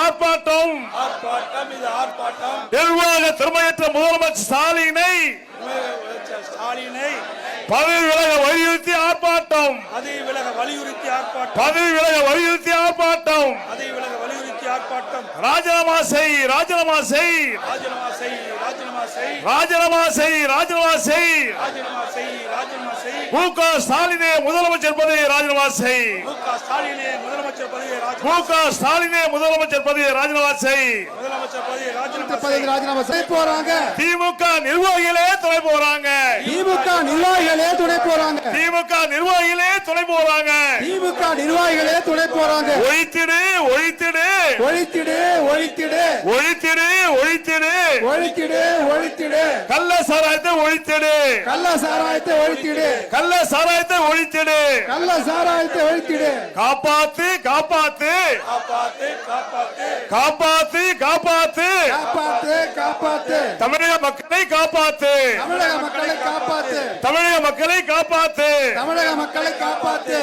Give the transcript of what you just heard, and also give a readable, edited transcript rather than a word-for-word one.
ஆர்ப்பாட்டம். நிர்வாக திறமையற்ற முதலமைச்சர் ஸ்டாலினை பதவி விலக வலியுறுத்தி ஆர்ப்பாட்டம். பதவி விலக வலியுறுத்தி ஆர்ப்பாட்டம். ராஜினாமா செய், ராஜினாமா செய், ராஜினாமா செய், ராஜினாமா செய். மு க ஸ்டாலினே முதலமைச்சர் பதவியை ராஜினாமா செய். மு க ஸ்டாலினே முதலமைச்சர் பதவியை ராஜினாமா செய். ராஜினாமா செய்ய போறாங்க. திமுக நிர்வாகிகளே துணை போறாங்க. திமுக நிர்வாகிகளே துணை போறாங்க. திமுக நிர்வாகிகளே துணை போறாங்க. திமுக நிர்வாகிகளே துணை போறாங்க. ஒழித்திடு, ஒழித்திடு, ஒழித்திடு, ஒழித்திடு, ஒழித்திடு, ஒழித்திடு, ஒழித்திடு, ஒழித்திடு. கள்ள சாராயத்தை ஒழித்திடு. கள்ள சாராயத்தை ஒழித்திடு. கள்ள சாராயத்தை ஒழித்திடு. கள்ள சாராயத்தை ஒழித்திடு. காப்பாத்து, காப்பாத்து, காப்பாத்து, காப்பாத்து, காப்பாத்து, காப்பாத்து. தமிழக மக்களை காப்பாத்து. தமிழக மக்களை காப்பாத்து. தமிழக மக்களை காப்பாத்து. தமிழக மக்களை காப்பாத்து.